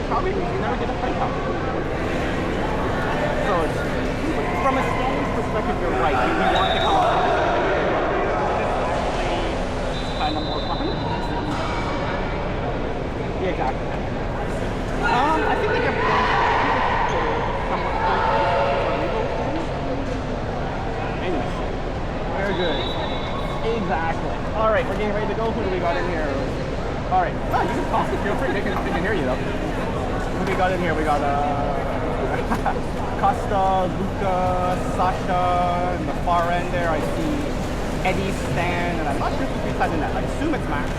Calgary, we never get a fight out. So it's, from a standings perspective, you're right. We want to come up. It's kind of more fun. Yeah, exactly. I think they get somewhat anyways, very good. Exactly. All right, we're getting ready to go. Who do we got in here? All right. Oh, you can talk. Feel free. They can hear you though. Who do we got in here? We got Costa, Luca, Sasha. In the far end there, I see Eddie, Stan, and I'm not sure who's beside in that. I assume it's Max.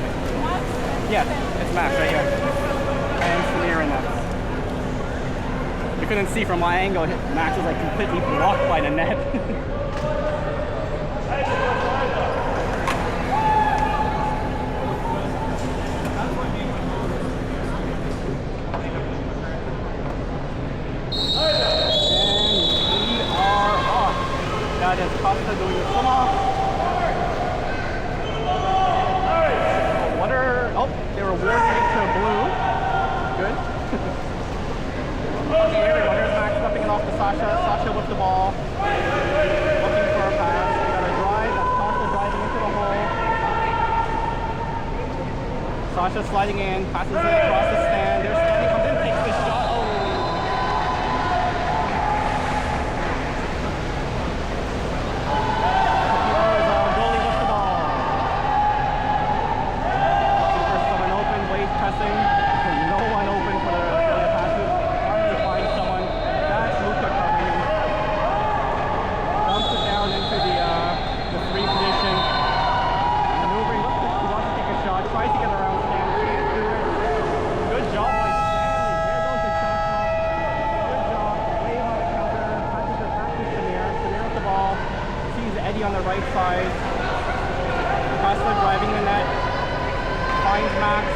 Yeah, it's Max right here. And Samir in that. You couldn't see from my angle. Max was like completely blocked by the net. That is Costa doing the swim off. Oh, they were warping to blue. Good. Okay, here we go. Here's Max flipping it off to Sasha. Sasha with the ball. Looking for a pass. They got a drive. That's Costa driving into the hole. Sasha sliding in. Passes it across the stand. There's Stanley comes in, takes the shot. Oh. No one open for the passes. Trying to find someone. That's Luca covering him. Dumps it down into the three position. Maneuvering. Looks like he wants to take a shot. Tries to get around Stan. Can't do it. Good job by Stanley. There goes the shot clock. Good job. Wave on the counter. Passes it back to Samir. Samir with the ball. Sees Eddie on the right side. Costa driving the net. Finds Max.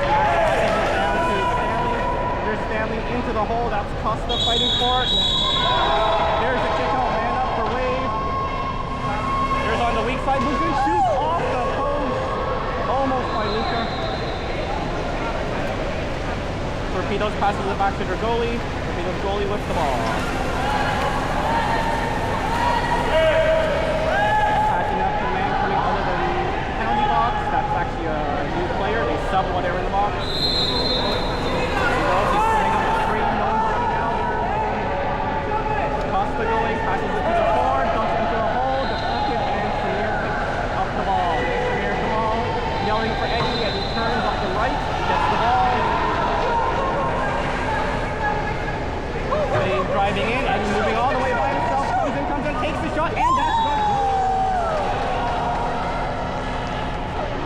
Stanley into the hole. That's Costa fighting for it. There's a kick out, man up for Wave. There's on the weak side. Moves in, shoots off the post. Almost by Luca. Torpedoes passes it back to their goalie. Torpedoes goalie with the ball. Attacking up to the man coming out of the penalty box. That's actually a new player. They sub while they're in the box. Costa going, passes it to the forward, dumps into a hole, deflected, and Samir picks up the ball. There's Samir the ball, yelling for Eddie, Eddie turns up the right, gets the ball. Eddie driving in, Eddie moving all the way by himself, comes in, takes the shot, and that's good.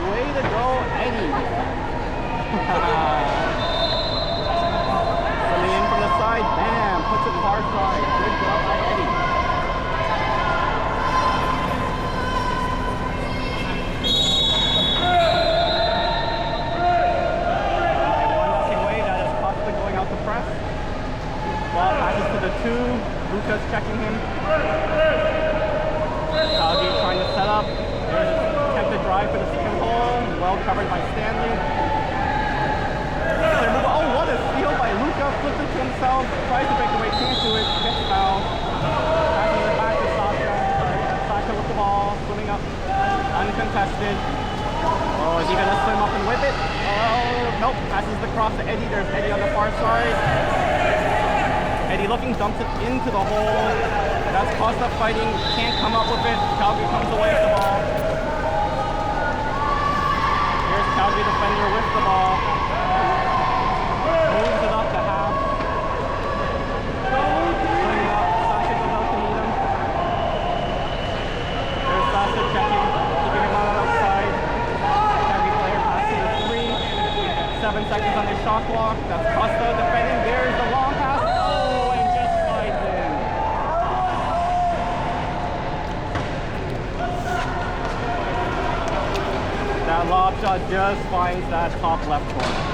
Way to go, Eddie. Coming in from the side, bam, puts it far side. Good job by Eddie. One way, that is Costa going out to press. Ball passes to the two. Luca's checking him. Calgary trying to set up. There's an attempted drive for the second hole. Well covered by Stanley. Oh, what a steal by Luca. Flips it to himself. Tries to break away. Can't do it. Gets fouled. Passes it back to Sasha. Sasha with the ball. Swimming up. Uncontested. Oh, is he going to swim up and whip it? Oh, nope. Passes the cross to Eddie. There's Eddie on the far side. Eddie looking, dumps it into the hole. That's Costa fighting. Can't come up with it. Calgary comes away with the ball. Here's Calgary defender with the ball. Moves it up to half. Swinging up. Sasha goes out to meet him. There's Sasha checking. Keeping him on the outside. Calgary player passes to the 3. 7 seconds on the shot clock. That's Costa defending. There's the long pass. Oh, and just slides in. That lob shot just finds that top left corner.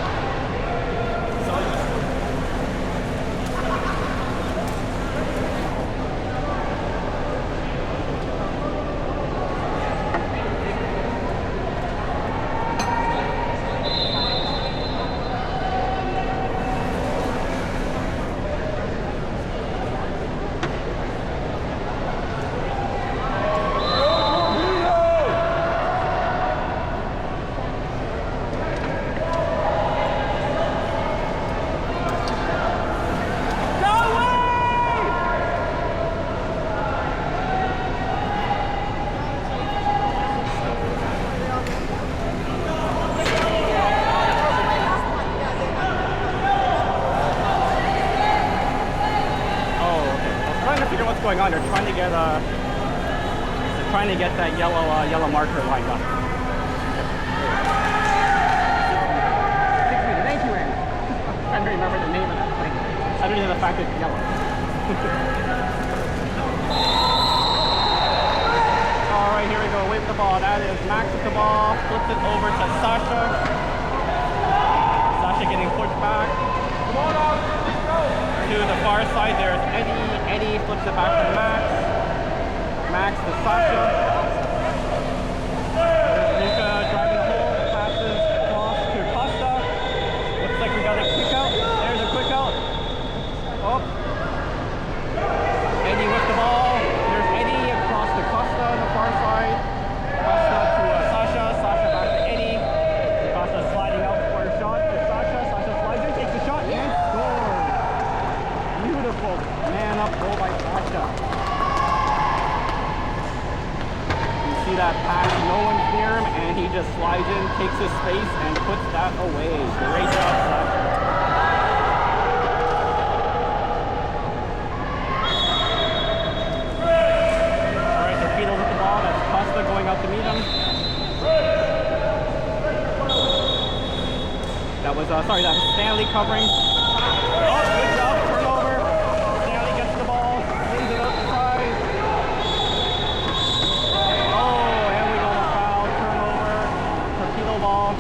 what's going on. They're trying to get that yellow marker lined up. 6 meters. Thank you, Andy. I'm trying to remember the name of that thing. Other than the fact that it's yellow. All right, here we go. Wave the ball. That is Max with the ball. Flips it over to Sasha. Sasha getting pushed back. To the far side, there's Eddie. Eddie flips it back to Max. Max to Sasha. There's Luca driving the hole. Passes across to Costa. Looks like we got a quick out. There's a quick out. Oh. Eddie with the ball. There's Eddie across to Costa on the far side. Costa to Sasha. Sasha back to Eddie. Costa sliding out for a shot to Sasha. Sasha slides in, takes the shot, and scores. Beautiful man-up goal by Sasha. You see that pass, no one's near him, and he just slides in, takes his space, and puts that away. Great job, Sasha. All right, Torpedoes with the ball. That's Costa going out to meet him. That was, sorry, that was Stanley covering. Oh, good job, turnover. Stanley gets the ball, swings it up the side. Oh, and we got a foul, turnover, Torpedo ball.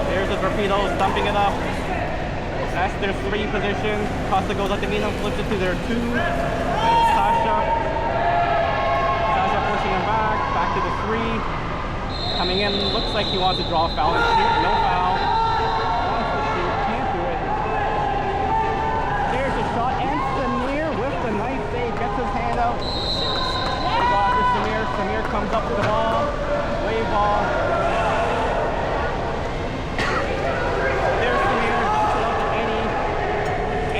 There's the Torpedoes dumping it up. That's their 3 position. Costa goes out to meet them, flips it to their 2. And Sasha. Sasha pushing him back to the 3. Coming in, looks like he wants to draw a foul and shoot. No foul. Wants to shoot, can't do it. There's a shot, and Samir with the nice save, gets his hand out. They go after Samir. Samir comes up with the ball. Wave ball. There's Samir, dumps it out to Eddie.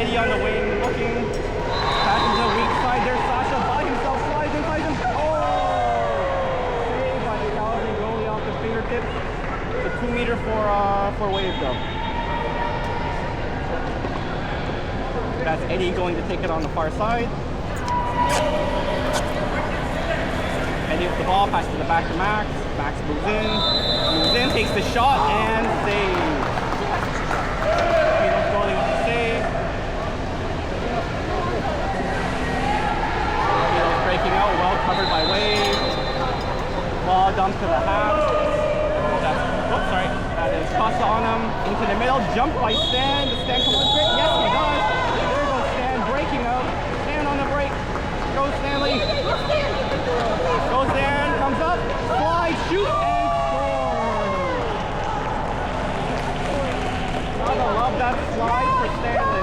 Eddie on the wing, looking. Passes the weak side. There's Sasha by himself, slides in, slides in. Fingertips. It's a 2 meter for wave though. That's Eddie going to take it on the far side. Eddie with the ball, passes it back to Max. Max moves in, takes the shot and saves. Torpedoes goalie with the save. Torpedoes breaking out, well covered by wave. Ball dumped to the half. Oops, sorry. That is Costa on him. Into the middle. Jump by Stan. Does Stan come on the break? Yes, he does. There goes Stan. Breaking out. Stan on the break. Goes Stanley. Goes Stan. Comes up. Slide. Shoot. And scores. Gotta love that slide for Stanley.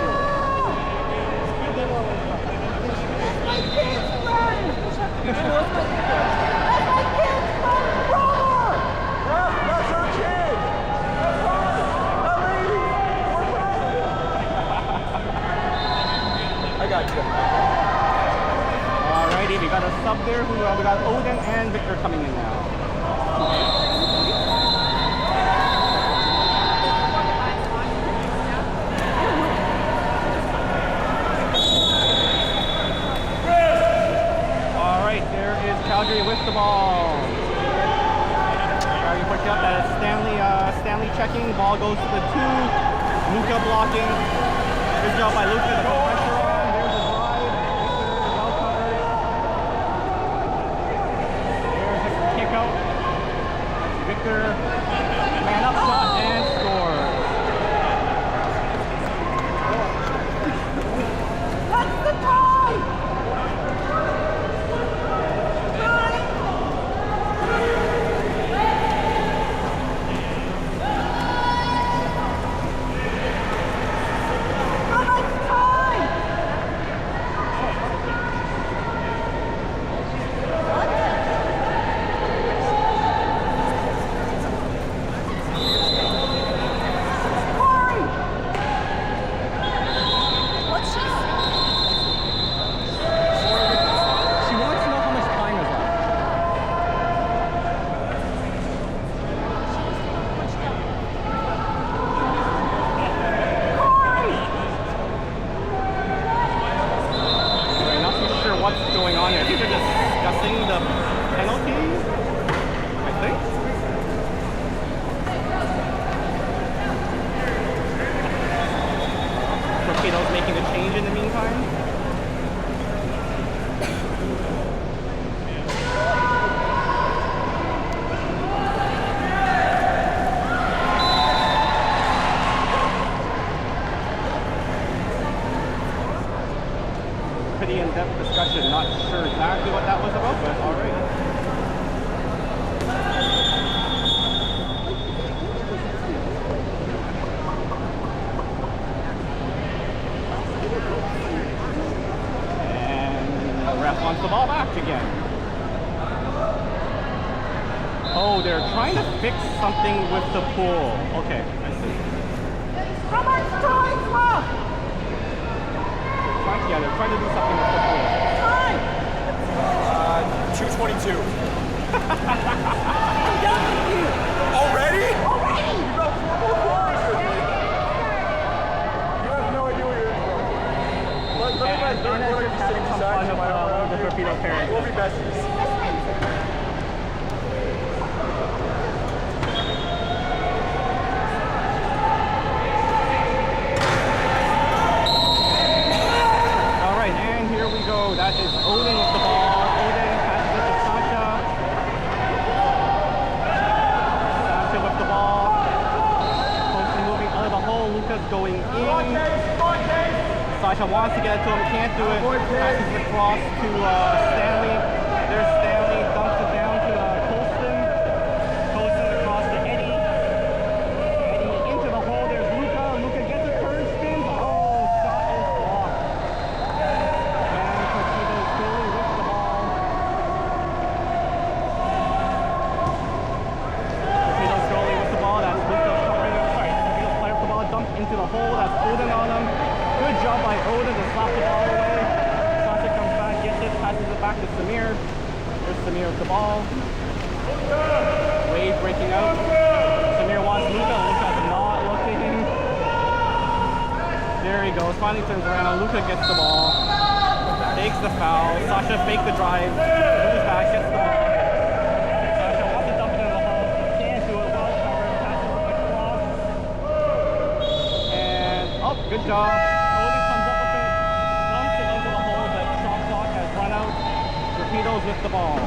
Alrighty, we got a sub there. We got Odin and Victor coming in now. Alright, there is Calgary with the ball. Calgary pushing up. That is Stanley checking. Ball goes to the 2. Luca blocking. Good job by Luca. The pressure on. There's a drive. Well covered. There's a kick out. Victor, man up shot and scores. That's the time. How much time? Torpedoes making a change in the meantime. Pretty in-depth discussion. Not sure exactly what that was about, but all right. Wants the ball back again. Oh, they're trying to fix something with the pool. Okay, I see. How much time left? Yeah, they're trying to do something with the pool. Time! 2:22. I'm done with you! Already? Already! You got 4 more quarters with me. You have no idea what you're in for. Let me guys And know what just having some fun with the Torpedo parents. We'll be besties. Alright, and here we go. That is Odin with the ball. Odin passes it to Sasha. Sasha with the ball. Poston moving out of the hole. Luca's going in. Sasha wants to get it to him, can't do it. Passes it across to Stanley. There's Stanley, dumps it down to Colston. Colston across to Eddie. Eddie into the hole. There's Luca. Luca gets a turn, spins. Oh, shot is blocked. And Torpedoes goalie with the ball. Torpedoes goalie with the ball. That's Luca covering it. Sorry, Torpedoes player with the ball. Dumps into the hole. That's Odin on him. Good job by Odin to slap the ball away. Sasha comes back, gets it, passes it back to Samir. There's Samir with the ball. Wade breaking out. Samir wants Luca. Luca's not looking. There he goes. Finally turns around. Luca gets the ball. Takes the foul. Sasha fakes the drive. Moves back, gets the ball. Sasha wants to dump it into the hole. Can't do it. Well covered. Passes it across. And, oh, good job. Torpedoes with the ball.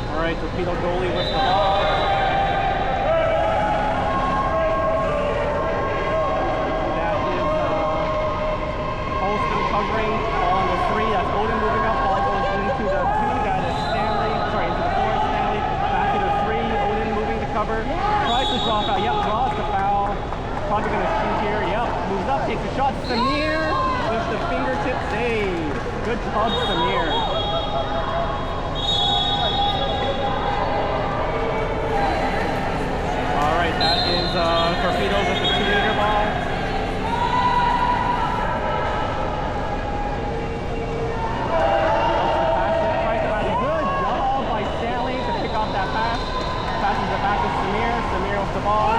All right, Torpedo goalie with the ball. That is Colston covering on the 3. That's Odin moving up. Ball goes into the 2. That is Stanley. Sorry, into the 4. Stanley back to the 3. Odin moving to cover. Tries to drop out. Yep, draws the foul. Probably going to shoot here. Yep, moves up, takes a shot. Samir with the fingertip save. Good job, Samir. All right, that is Torpedoes with the 2-meter ball. Good job by Stanley to pick off that pass. Passes it back to Samir. Samir with the ball.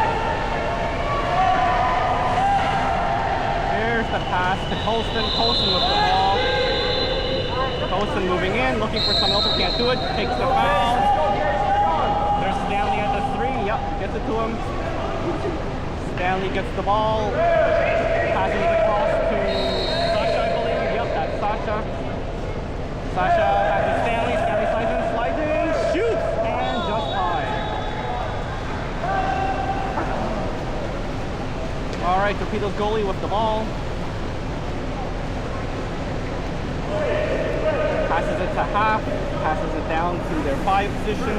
There's the pass to Colston. Colston with the ball. Colston moving in, looking for someone else who can't do it. Takes the foul. There's Stanley at the 3. Yep, gets it to him. Stanley gets the ball. Passes it across to Sasha, I believe. Yep, that's Sasha. Sasha passes Stanley. Stanley slides in, shoots, and just high. All right, Torpedoes goalie with the ball. Passes it to half. Passes it down to their 5 position.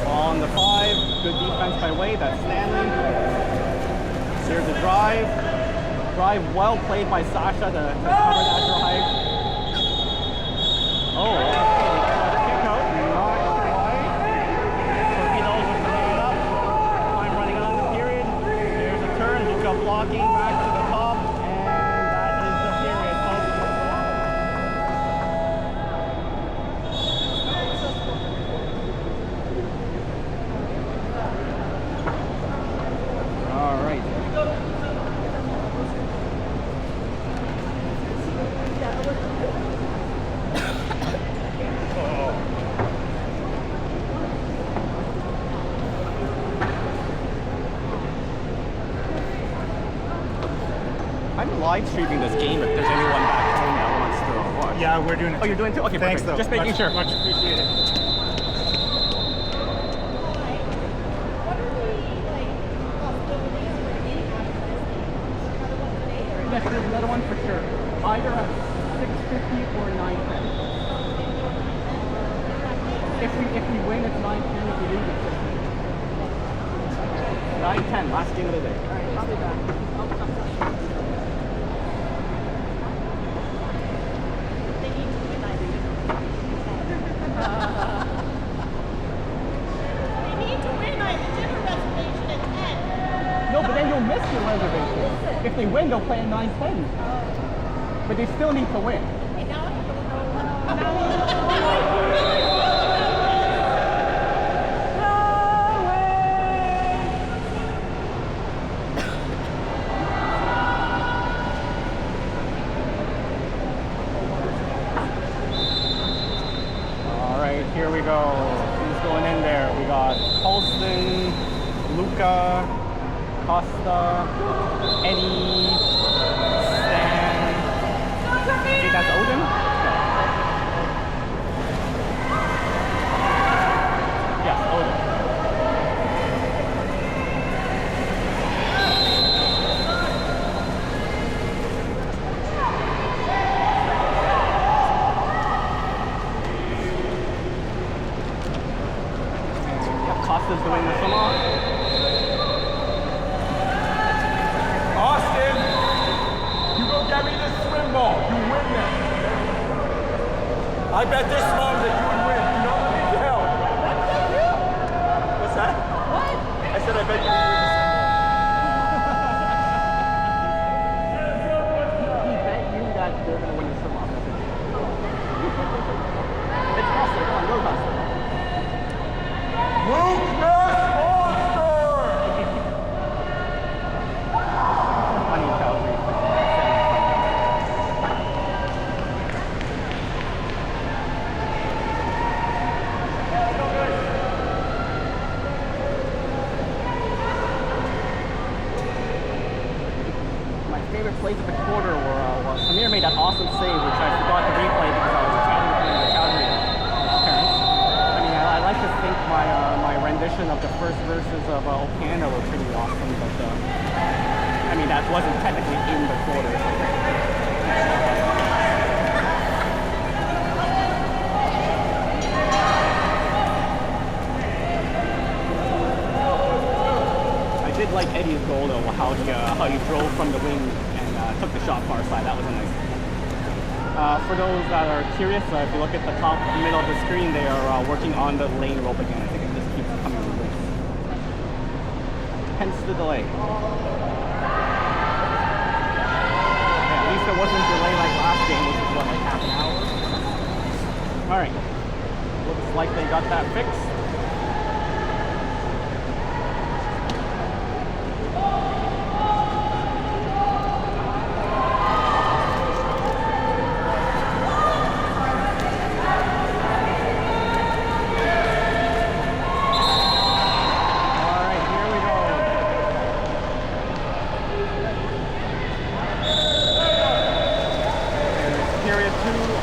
On the 5. Good defense by Wade. That's Stanley. Here's a drive. Drive well played by Sasha to cover that drive. Oh, kick out. Not sure why. Torpedoes with the man up. Time running on the period. There's a turn. Luca blocking back to the top. And that is the period. All right. live streaming this game if there's anyone back home that wants to watch. Yeah, we're doing it. Oh, you're doing it too? Okay, Thanks, perfect. though. Just making sure. Much appreciated. Yes, there's another one for sure. Either at 650 or 910. If we win, it's 910. If we lose, it's 910. Last game of the day. All right, I'll be back. No, but then you'll miss your reservation. If they win, they'll play at 9:10. But they still need to win. All right, here we go. Who's going in there? We got Colston, Luca, Costa, Eddie, Stan. Think that's Odin? No. Yes, Odin. Costa's doing the swim off. Austin, you go get me this swim ball. You win that. I bet this mom that you would win. You know what I need your help. What's that? What? I said I bet you would win the swim ball. He bet you that they're going to win the swim off. It's Costa. Come on, go Costa. Luke Monster! Funny Calgary. My favorite plays of the quarter were Samir made that awesome save, which I forgot to replay because I was chatting with the Calgary parents. I mean, I like to think my rendition of the first verses of Okanda were pretty awesome, but I mean, that wasn't technically in the quarter. I did like Eddie's goal though, how he drove from the wing and took the shot far side. That was a nice. For those that are curious, if you look at the top middle of the screen, they are working on the lane rope again. I think it just keeps coming loose. Hence the delay. Yeah, at least there wasn't a delay like last game, which was what, like half an hour? Alright. Looks like they got that fixed.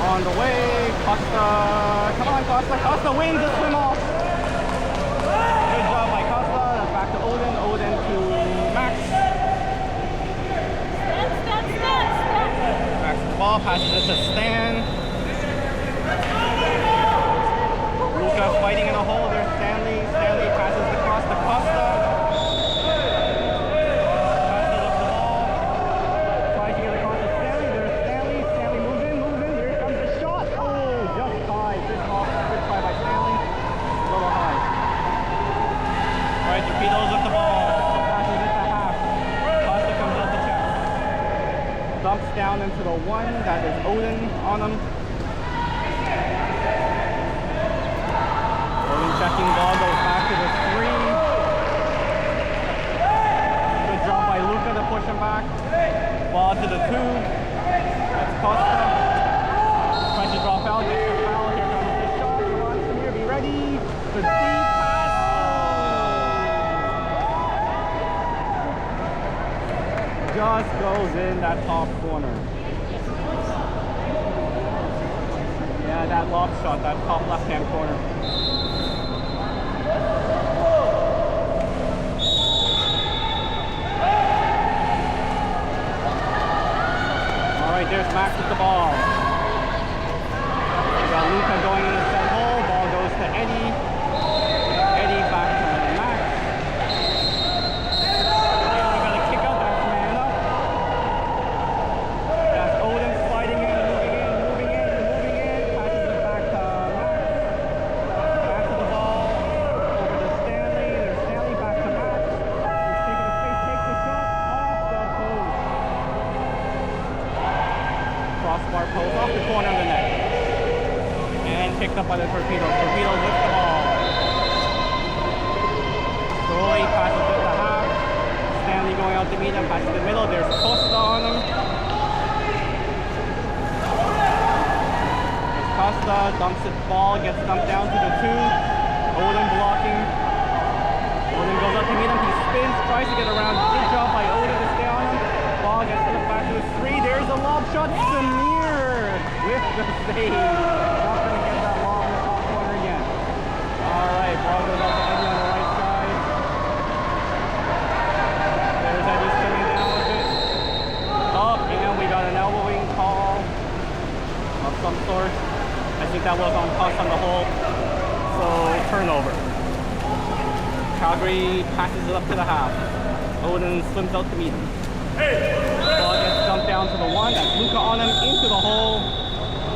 On the way, Costa, come on Costa, Costa wins the swim off. Good job by Costa, that's back to Odin, Odin to Max. Max the ball, passes it to Stan. Luca fighting in a hole, there's Stanley, Stanley passes the cross to Costa. Torpedoes with the ball. Passes it to half. Costa comes out to check. Dumps down into the one. That is Odin on him. Odin checking ball, goes back to the three. Good job by Luca to push him back. Ball to the two. That's Costa. Tries to drop out, gets the foul. Here comes the shot. Come on, Samir, be ready. The deep pass. just goes in that top corner. Yeah, that lob shot, that top left-hand corner. All right, there's Max with the ball. We got Luka going in the set hole. Ball goes to Eddie. Eddie back to Max. And we got a kick out. That's man up. That's Odin sliding in, moving in. Passes it back to Max. Back to the ball. Over to Stanley. There's Stanley back to Max. He's taking the space, takes the shot off the post. Crossbar post off the corner of the net. And picked up by the Torpedoes. Torpedoes lift the ball. Troy passes it to half. Stanley going out to meet him. Passes to the middle. There's Costa on him. There's Costa. Dumps it. Ball gets dumped down to the 2. Odin blocking. Odin goes up to meet him. He spins. Tries to get around. Good job by Odin to stay on him. Ball gets to the back to the 3. There's a lob shot. Samir with the save. Not going to get that lob in the top corner again. Alright, ball goes out to Eddie on the right side. There's Eddie swimming down with it. Up, and we got an elbowing call of some sort. I think that was on cost on the hole. So, turnover. Calgary passes it up to the half. Odin swims out to meet him. Ball gets dumped down to the 1. That's Luka on him into the hole.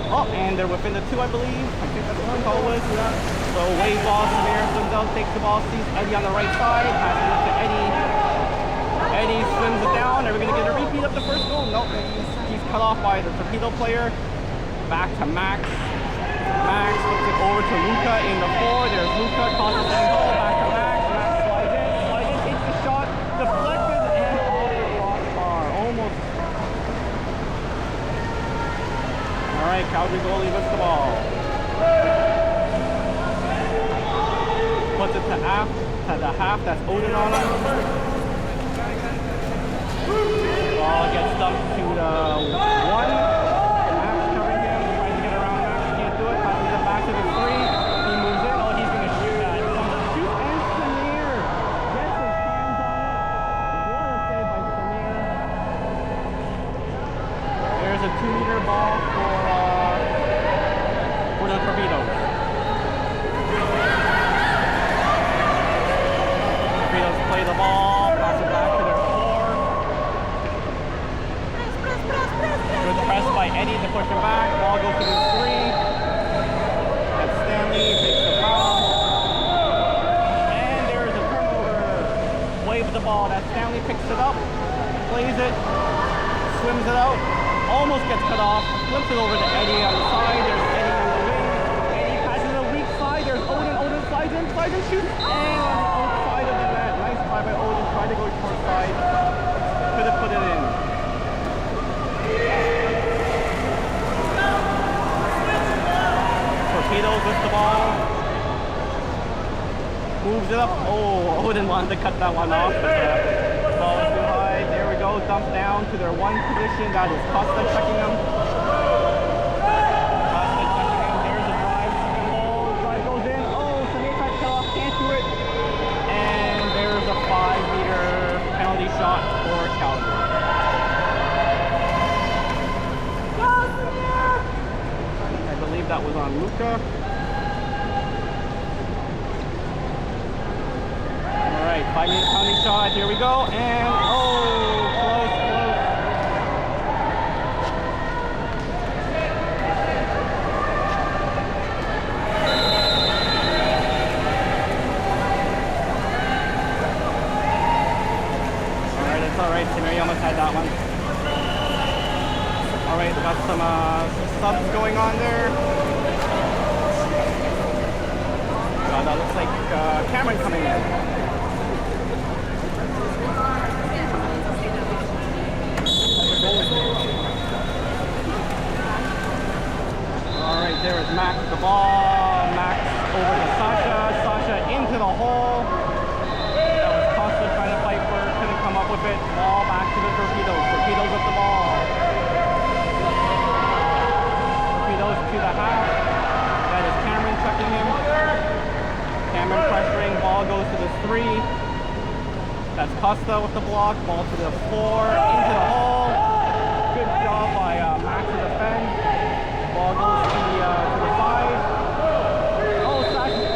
Oh, and they're within the 2, I believe. I think that's what the call was. So wave ball, Samir swims out, takes the ball, sees Eddie on the right side, passes it to Eddie. Eddie swims it down. Are we going to get a repeat of the first goal? Nope. He's cut off by the Torpedo player. Back to Max. Max flips it over to Luka in the 4. There's Luka, causes the goal. Back to Max. Max slides in, takes the shot, deflected, and off the crossbar. Almost. All right, Calgary goalie lifts the ball. Puts it to the half. That's Odin on him. Ball gets dumped to the 1. Max covering him. Tries to get around Max. Can't do it. Passes it back to the 3. He moves in. Oh, he's going to shoot that. Shoot, and Samir gets his hands on it. What a save by Samir. There's a 2-meter ball for the Torpedoes. Torpedoes play the ball, pass it back to their 4. Good press by Eddie to push him back. Ball goes to the 3. That's Stanley, takes the foul. And there's a turnover. Waves the ball. That Stanley picks it up, plays it, swims it out. Almost gets cut off, flips it over to Eddie on the side. There's Eddie on the wing. Eddie passes the weak side. There's Odin. Odin slides in, shoots. And on the outside of the net. Nice try by Odin. Tried to go short side. Could have put it in. Torpedoes with the ball. Moves it up. Oh, Odin wanted to cut that one off. But the ball was too high. There we go. Dumped down to their 1 position. That is Costa checking them. Costa checking him. There's a drive. Second ball. Drive goes in. Oh, Samir tried to cut off. Can't do it. And there's a 5-meter penalty shot for Calgary. I believe that was on Luka. Alright, 5-meter penalty shot. Here we go. And close. Alright, it's alright. Samir almost had that one. Alright, got some subs going on there. That looks like Cameron coming in. Alright, there is Max with the ball. Max over to Sasha. Sasha into the hole. That was Costa trying to fight for it. Couldn't come up with it. Ball back to the Torpedoes. Torpedoes with the ball. Torpedoes to the half. That is Cameron checking him. Cameron pressuring. Ball goes to the 3. That's Costa with the block. Ball to the 4. Into the hole. Good job by Max to defend. Ball goes to the 5. Oh, Sasha.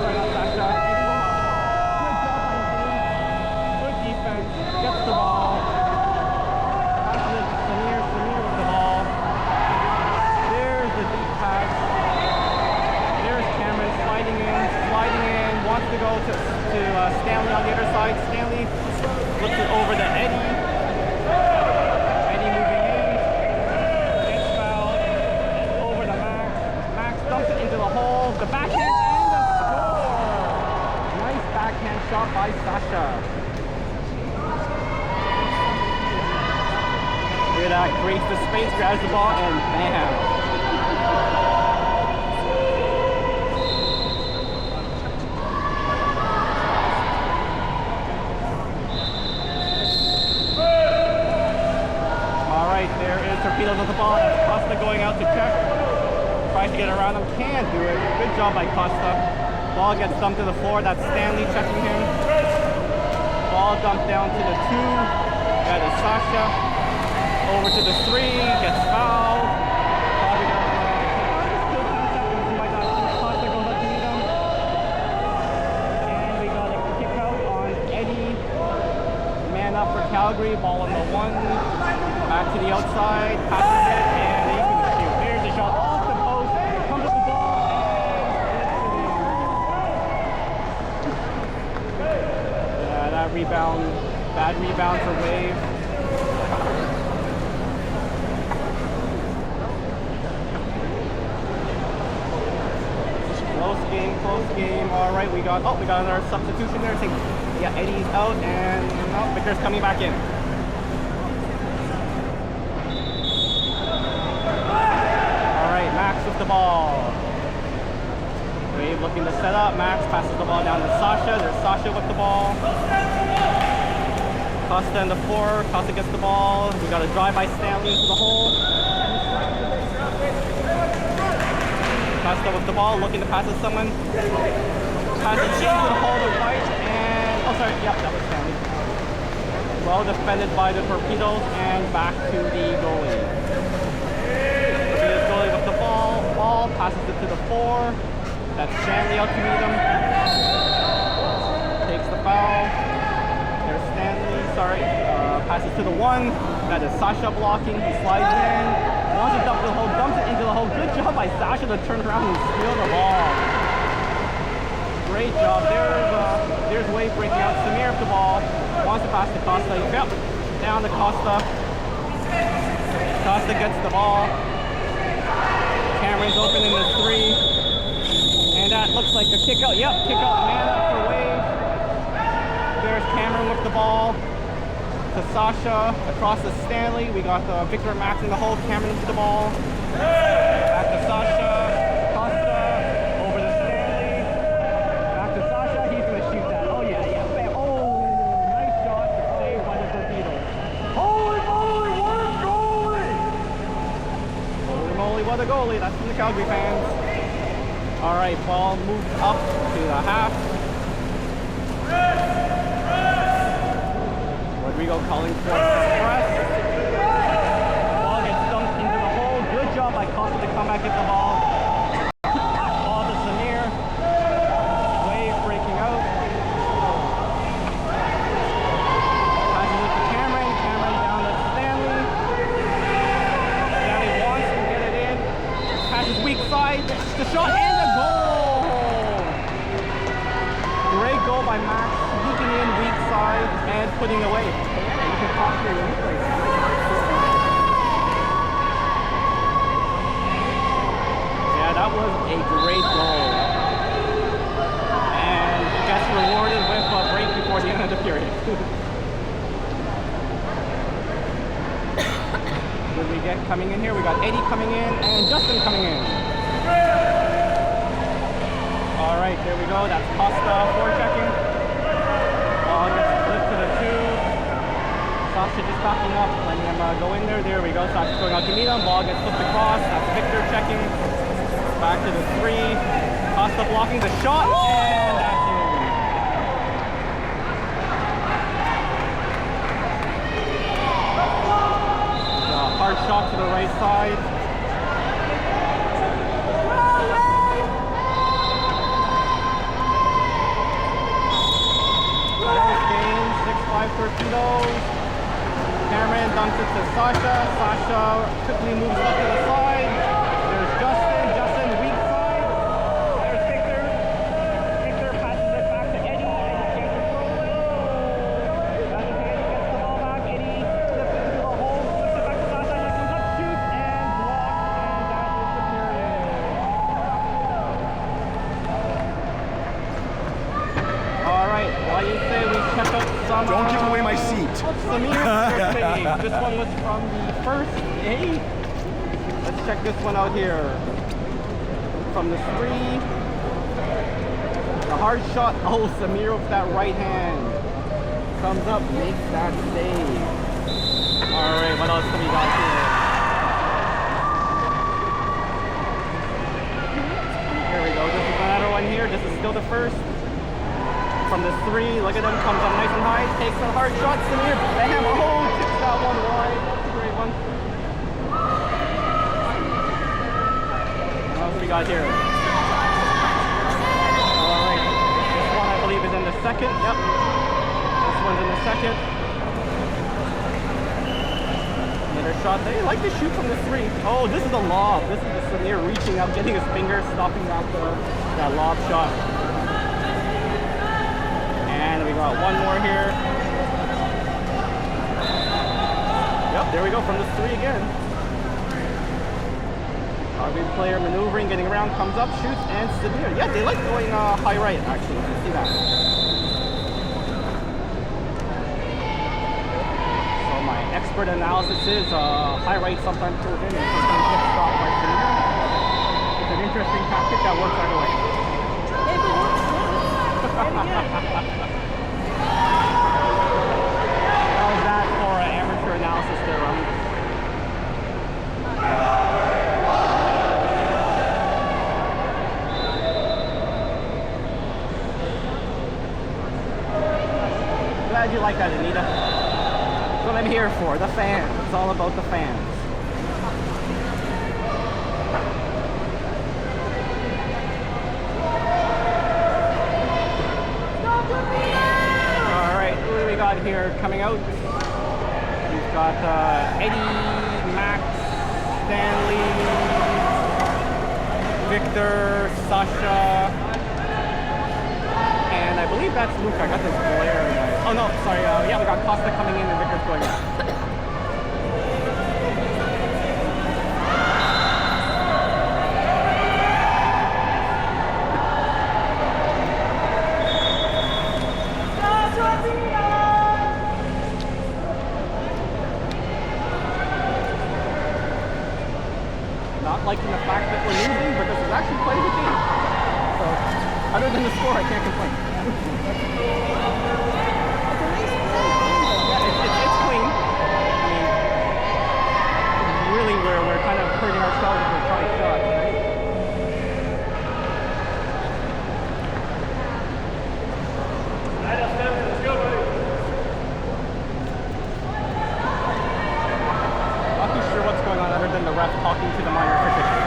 Sorry, not Sasha. Good job by Eddie. Good defense. Gets the ball. Passes it to Samir. Samir with the ball. There's the deep pass. There's Cameron sliding in. Wants to go to Stanley on the other side. Stanley looks it over to Eddie. Eddie moving in. Gets fouled. Over to Max. Max dumps it into the hole. The backhand and the score. Nice backhand shot by Sasha. Look at that. Creates the space, grabs the ball, and bam. There is Torpedoes with the ball. That's Costa going out to check. Tries to get around him. Can't do it. Good job by Costa. Ball gets dumped to the floor. That's Stanley checking him. Ball dumped down to the 2. That is Sasha. Over to the 3. Gets fouled. Probably still 10 seconds. He might not see Costa goes up to meet him. And we got a kick out on Eddie. Man up for Calgary. Ball on the 1. Back to the outside, passes it, and he's going to shoot. There's the shot off the post, comes up the ball, and yeah, that rebound, bad rebound for Wave. Close game. All right, we got another substitution there. Yeah, Eddie's out, and Victor's coming back in. Max with the ball. Wave looking to set up. Max passes the ball down to Sasha. There's Sasha with the ball. Costa in the 4. Costa gets the ball. We got a drive by Stanley into the hole. Costa with the ball, looking to pass it to someone. Passes into the hole to right, and oh sorry, yep, that was Stanley. Well defended by the Torpedoes, and back to the goalie. With the ball, passes it to the 4. That's Stanley out to meet him. Takes the foul. There's Stanley, passes to the 1. That is Sasha blocking. He slides in. Wants to dump the hole, dumps it into the hole. Good job by Sasha to turn around and steal the ball. Great job. There's Wade breaking out. Samir with the ball. Wants to pass to Costa. He fell down to Costa. Costa gets the ball. Cameron's open in the 3. And that looks like a kick out. Yep, kick out, man up for Wade. There's Cameron with the ball. To Sasha, across to Stanley. We got Victor and Max in the hole. Cameron with the ball. Back to Sasha. Costa. Over to Stanley. Back to Sasha. He's going to shoot that. Oh, yeah. Bam. Oh, nice shot saved by the Torpedoes. Holy moly, what a goalie! Holy moly, what a goalie. That's from the Calgary fans. All right, ball moved up to the half. Rodrigo calling for press. Ball gets dumped into the hole. Good job by Costa to come back at the ball. Ball to Samir. Wave breaking out. Passes it to Cameron. Cameron down to Stanley. Stanley wants to get it in. Passes weak side. The shot and the goal. Great goal by Max. Sneaking in weak side and putting away. Yeah, that was a great goal. And gets rewarded with a break before the end of the period. What do we get coming in here? We got Eddie coming in and Justin coming in. All right, there we go. That's Costa forechecking. Ball gets flipped to the 2. Sasha just backing up, letting him go in there. There we go. Sasha's going out to meet him. Ball gets flipped across. That's Victor checking. Back to the 3. Costa blocking the shot, and that's in. Hard shot to the right side. Game 6-5 Torpedoes. Cameron dunks it to Sasha. Sasha quickly moves up to the side. There's Justin. Justin, weak side. There's Victor. Victor passes it back to Eddie. Eddie gets it rolling. Passes to Eddie, gets the ball back. Eddie flips it into the hole, flips it back to Sasha. She comes up, shoots, and blocks. And that is the period. All right, while you say we check out some. Don't give away my seat. This one was from the first day. Let's check this one out here. From the 3. The hard shot. Oh, Samir with that right hand. Comes up, makes that save. Alright, what else do we got here? Here we go. This is another one here. This is still the first. From the 3, look at him, comes up nice and high, takes a hard shot, Samir, bam, oh, tips that one wide. That's a great one. What else we got here? Alright, this one I believe is in the second, yep. This one's in the second. Another shot, they like to shoot from the 3. Oh, this is a lob. This is the Samir reaching up, getting his finger, stopping that lob shot. And we got one more here. Yep, there we go from the 3 again. Good player maneuvering, getting around, comes up, shoots, and Samir. Yeah, they like going high right, actually. You can see that. So my expert analysis is high right sometimes goes in and sometimes gets stopped by Samir. It's an interesting tactic that works either way. If it works, yeah. How's that for amateur analysis there, Ron? Glad you like that, Anita. That's what I'm here for, the fans. It's all about the fans. Here coming out, we've got Eddie, Max, Stanley, Victor, Sasha, and I believe that's Luke. I got this glare. Oh no, sorry. Yeah, we got Costa coming in and Victor's going out. Liking the fact that we're losing, but this is actually quite a good game. So, other than the score, I can't complain. Yeah, it's clean. I mean, really, we're kind of hurting ourselves if we're trying shots, right? Let's go, buddy. Not too sure what's going on other than the ref talking to the minor officials.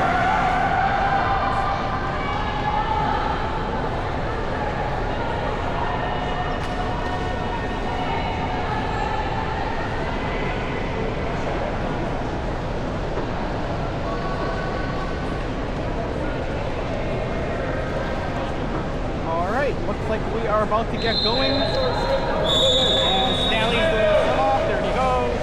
Alright, looks like we are about to get going. And Stanley's doing the swim off. There he goes.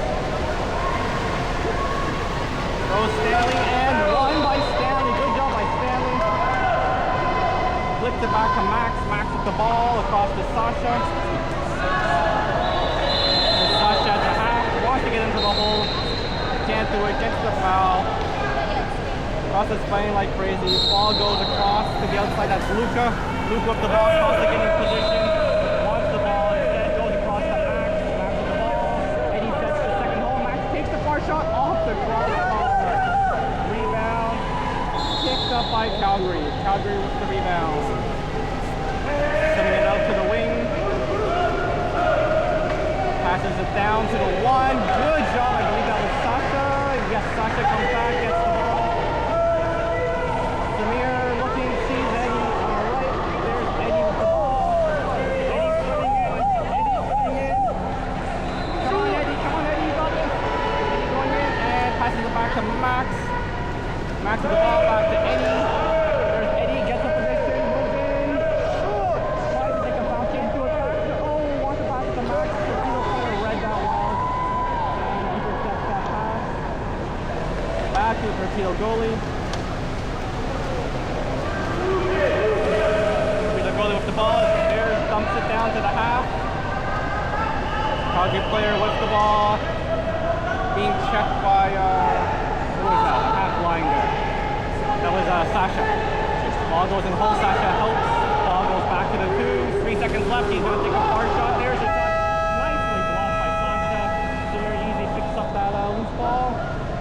Goes Stanley, and won by Stanley. Good job by Stanley. Flipped it back to Max. Max with the ball across to Sasha. Sasha at the half. Wants to get into the hole. Can't do it. Gets the foul. Costa's playing like crazy. Ball goes across to the outside. That's Luca. Luca with the ball. Costa getting in position. Wants the ball. Instead goes across to Max. Max with the ball. Eddie sets the second by Calgary. Calgary with the rebound. Sending it out to the wing. Passes it down to the one. Good job. I believe that was Sasha. Yes, Sasha comes back, gets the ball. Samir looking, sees Eddie on the right. There's Eddie with the ball. Eddie's putting in. Eddie's putting in. Come on, Eddie. Come on, Eddie. You got this. Eddie going in and passes it back to Max. Max with the ball back to Eddie. There's Eddie, gets a position, moves in. Tries to take a bounce into it. Oh, wants to pass to Max. Torpedo player read that well. And intercepts that pass. Back to the Torpedo goalie. Torpedo goalie with the ball. There, dumps it down to the half. Calgary player with the ball. Being checked by, who was that? A half line there. That was Sasha. Ball goes in hole, Sasha helps. Ball goes back to the two. 3 seconds left. He's going to take a hard shot. There's a shot. Nicely blocked by Sasha. Very easy picks up that loose ball.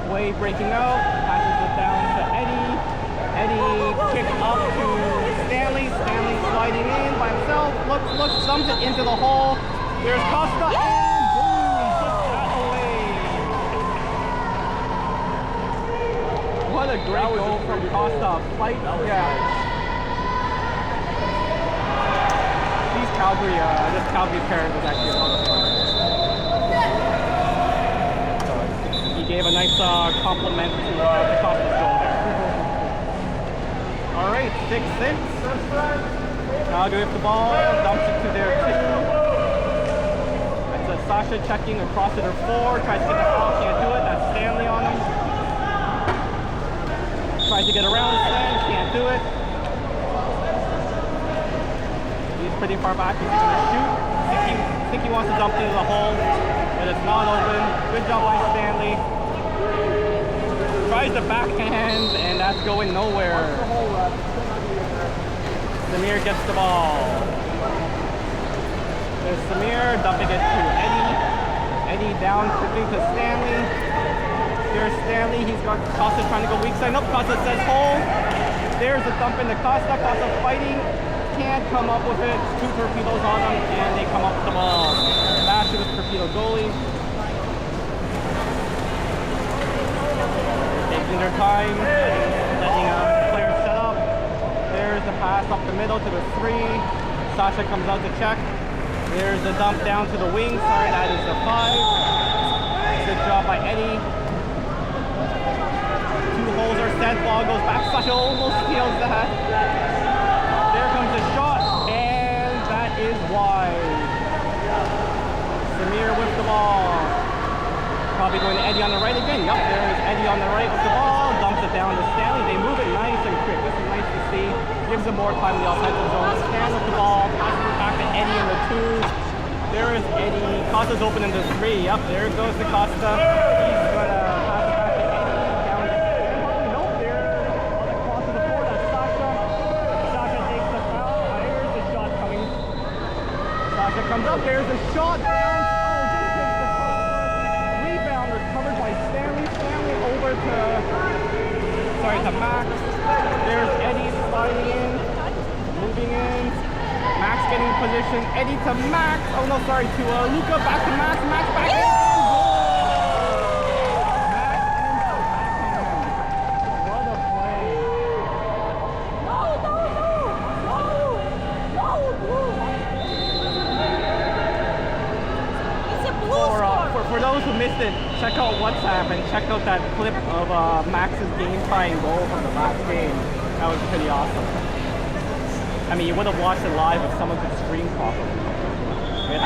Wade breaking out. Passes it down to Eddie. Eddie kick up to Stanley. Stanley sliding in by himself. Looks, dumps it into the hole. There's Costa and boom! Puts that away. What a great goal from Costa. Fight, These Calgary, this Calgary pair was actually a lot of fun. He gave a nice compliment to Costa's goal there. All right, 6-6. Calgary with the ball, dumps it to their two. That's Sasha checking across to their four, tries to get the ball, can't do it. That's Stanley on him. Tries to get around Stan, can't do it. He's pretty far back, he's gonna shoot. Think he wants to dump into the hole, but it's not open. Good job by Stanley. Tries the backhand, and that's going nowhere. Samir gets the ball. There's Samir dumping it to Eddie. Eddie down quickly to Stanley. Here's Stanley, he's got Costa trying to go weak side. Nope, Costa says hole. There's a dump into Costa. Costa fighting. Can't come up with it. Two torpedoes on him, and they come up with the ball. Back to the torpedo goalie. Taking their time, letting players set up. There's the pass up the middle to the three. Sasha comes out to check. There's the dump down to the wing. Sorry, that is the 5. Good job by Eddie. 2 holes are set. Ball goes back. Sasha almost steals that. There comes the shot, and that is wide. Samir with the ball. Probably going to Eddie on the right again. Yup, there is Eddie on the right with the ball. Dumps it down to Stanley. They move it nice and quick. This is nice to see. Gives them more time in the offensive zone. Stan with the ball. Passes it back to Eddie in the 2. There is Eddie. Costa's open in the 3. Yup, there goes the Costa. He's going to pass it back to Eddie. Down to Stanley. Nope, there. On the cross to the 4. That's Sasha. Sasha takes the foul. There's the shot coming. Sasha comes up. There's the shot down. Covered by Stanley. Stanley over to Max. There's Eddie sliding in, moving in. Max getting position. Eddie to Max. Oh no, sorry, to Luca. Back to Max. Max back in. Max ends the backhand. What a play. It's a blue score. For those who missed it, check out WhatsApp and check out that clip of Max's game-tying goal from the last game. That was pretty awesome. I mean, you would have watched it live if someone could stream properly. Yeah.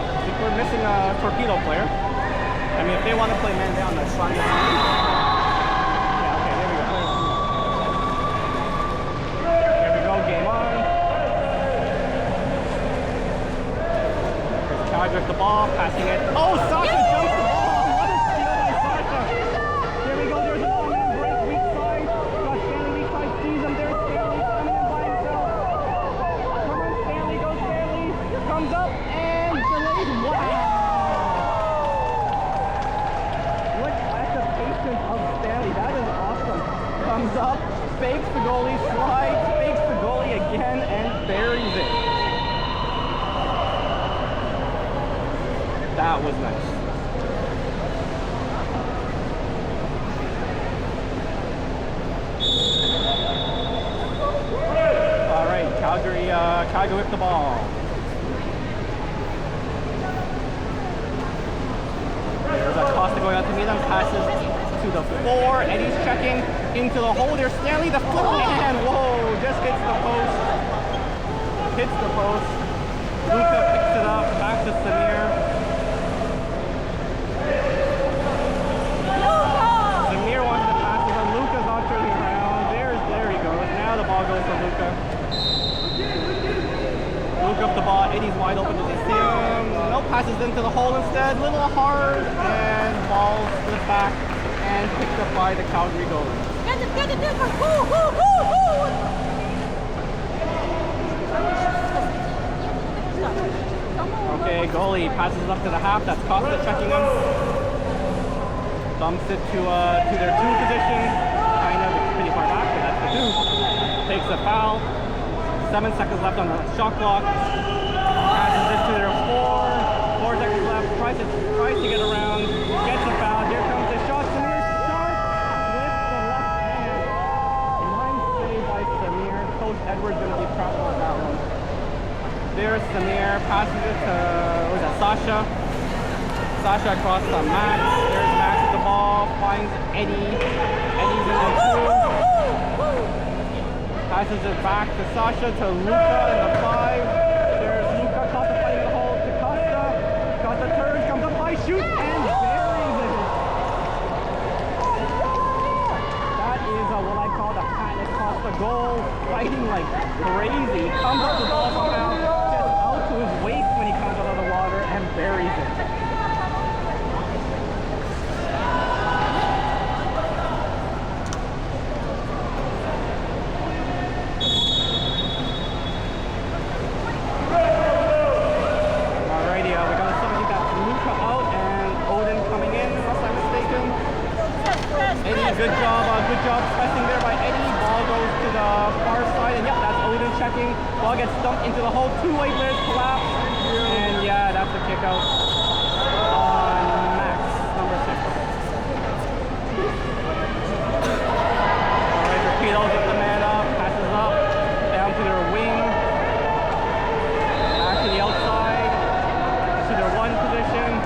I think we're missing a torpedo player. I mean, if they want to play man down, that's fine. With the ball, passing it. Oh, Sasha jumps the ball. What a steal by Sasha. There we go. There's a one-man break, weak side. Got Stanley weak side, sees him. There's Stanley coming in by himself. Come on, Stanley. Go, Stanley. Comes up and delayed That was nice. All right, Calgary with the ball. There's Acosta going out to meet him, passes to the 4, Eddie's checking into the hole. There's Stanley, the flip, and whoa, just hits the post. Hits the post. Luka picks it up, back to Samir. Samir wants to pass it, but Luka's not turning around. There he goes. Now the ball goes to Luka. Luka up the ball, Eddie's wide open. Does he see him? No, passes into the hole instead. Little hard, and ball slipped back and picked up by the Calgary goalie. Get it, woo! Okay, goalie passes up to the half. That's Costa checking him. Dumps it to their 2 position. Kind of pretty far back, but that's the 2. Takes a foul. 7 seconds left on the shot clock. Passes it to their 4. 4 seconds left. Tries to get around. Gets a foul. Here comes the shot. Samir shot with the left hand. Nice save by Samir. Coach Edwards going to be proud of that one. There's Samir, passes it to, Sasha? Sasha across to Max. There's Max with the ball, finds Eddie. Eddie's in there too. Passes it back to Sasha, to Luka in the 5. There's Luka, Costa fighting the hole to Costa. Costa turns, comes up high, shoots, and buries it. That is what I call the panic Costa goal. Fighting like crazy. Comes up the ball somehow. To his waist when he comes out of the water and buries it. Alrighty, we got somebody that's Luka out and Odin coming in, unless I'm mistaken. Eddie, good job pressing there by Eddie. Ball goes to the far side, and yep, that's Odin checking. Ball gets dumped into the hole. 2-way players collapse, and yeah, that's a kick out on Max, number 6. All right, Torpedoes get the man up, passes up, down to their wing, back to the outside, to their 1 position.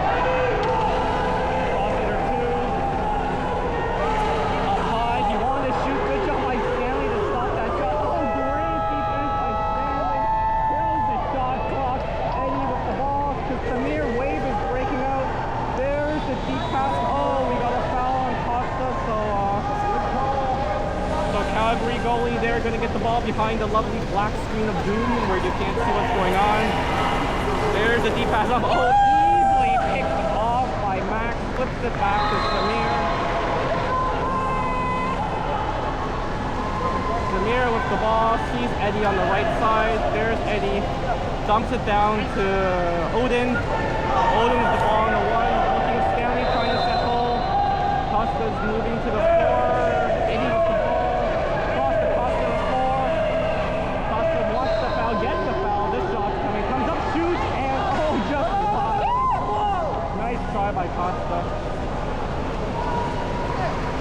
Calgary goalie there, going to get the ball behind the lovely black screen of doom where you can't see what's going on. There's a deep pass up. Oh, easily picked off by Max. Flips it back to Samir. Samir with the ball, sees Eddie on the right side. There's Eddie. Dumps it down to Odin. Odin with the ball on the 1. Looking Stanley trying to set hole. Costa's moving to the 4. Eddie with the ball. By Costa.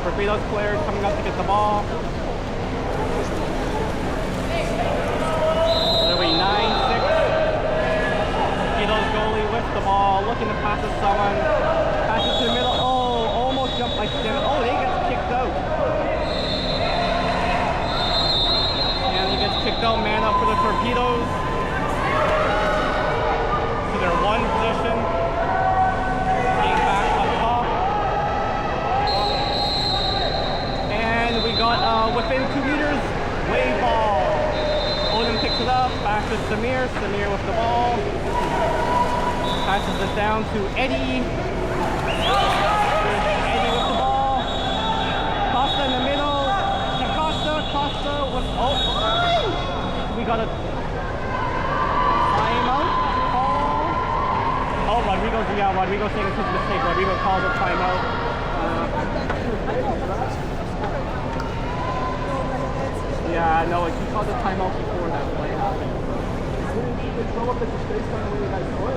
Torpedoes players coming up to get the ball. There we 9-6. Torpedoes goalie with the ball, looking to pass to someone. Passes to the middle. Oh, almost jumped by Stanley. Oh, he gets kicked out. Stanley gets kicked out. Man up for the Torpedoes. To their 1 position. Within 2 meters, wave ball. Odin picks it up, back to Samir. Samir with the ball. Passes it down to Eddie. Eddie with the ball. Costa in the middle. To Costa with, we got a timeout call. Oh, Rodrigo's saying it's his mistake. Rodrigo calls a timeout. Yeah, no, he called a timeout before that play happened. Did he throw up at the space time when you guys saw it?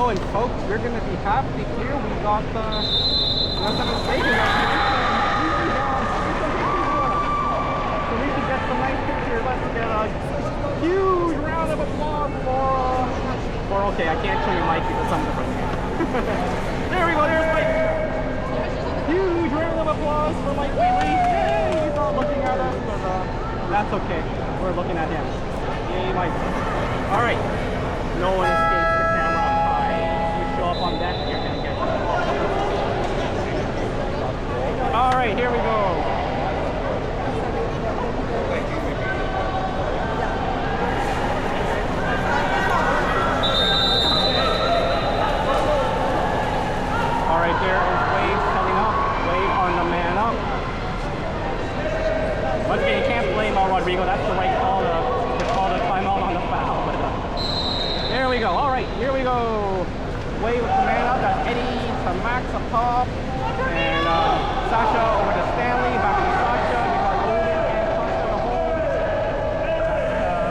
go, and folks, you're gonna be happy here. We got unless I'm mistaken, so we can get some nice pictures. Let's get a huge round of applause for okay, I can't show you Mike because I'm different. There we go, there's Mike. Huge round of applause for Mike Wheatley. Yay, he's all looking at us, but that's okay. We're looking at him. Yay, Mike. All right, no one escapes the camera up high. If you show up on deck, you're gonna get it. All right, here we go. All right, there is Wade coming up. Wade on the man up. Once again, you can't blame Rodrigo. That's the right call to call the timeout on the foul. But there we go. All right, here we go. Wade with the man up. That's Eddie to Max up top. And Sasha over to Stanley. Back to Sasha. We got Logan and Sasha to hold.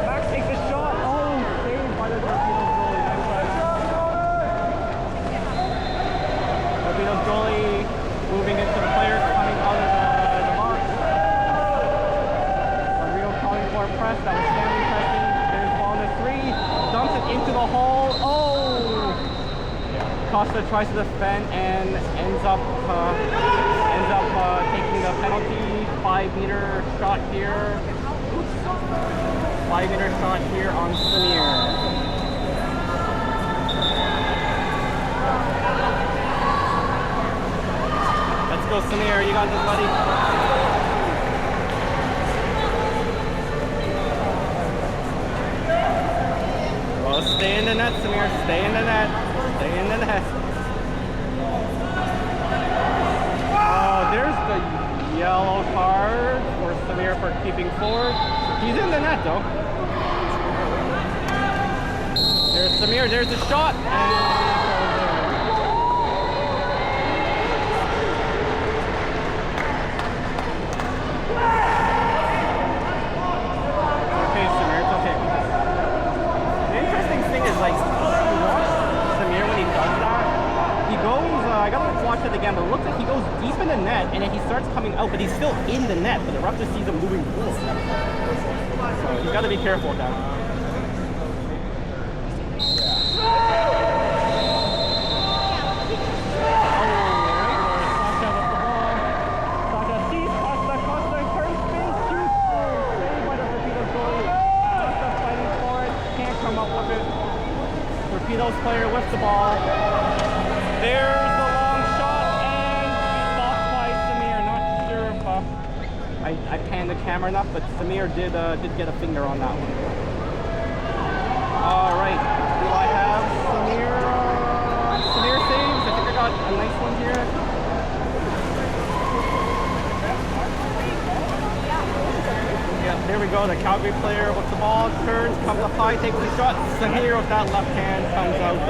Max takes a shot. Oh, saved by the Torpedoes goalie. Nice by Max. Torpedoes goalie moving into the players coming out of the box. Rodrigo calling for a press. That was Stanley pressing. There's ball to 3. Dumps it into the hole. Oh! Costa tries to defend and ends up taking the penalty. 5-meter shot here. 5-meter shot here on Samir. Let's go, Samir. You got this, buddy. Well, stay in the net, Samir. Stay in the net. Stay in the net. Oh, there's the yellow card for Samir for keeping forward. He's in the net, though. There's Samir. There's the shot. Okay, Samir. It's okay. The interesting thing is, like, you watch Samir when he does that. He goes, I gotta watch it again, but it looks like he goes deep in the net and then he starts coming out, but he's still in the net, but the ref just sees him moving forward. So you gotta be careful with that. Sasha with the ball. Sasha sees Costa turns, spins, shoots. Saved by the Torpedoes goalie. Costa fighting for it, can't come up with it. Torpedoes player with the ball. There's the long shot and stopped by Samir. Not sure if I panned the camera enough, but Samir did get a finger on that one. All right, do I have Samir? Samir saves. I think I got a nice one here. Yeah, there we go. The Calgary player with the ball turns, comes up high, takes the shot. Samir with that left hand comes out.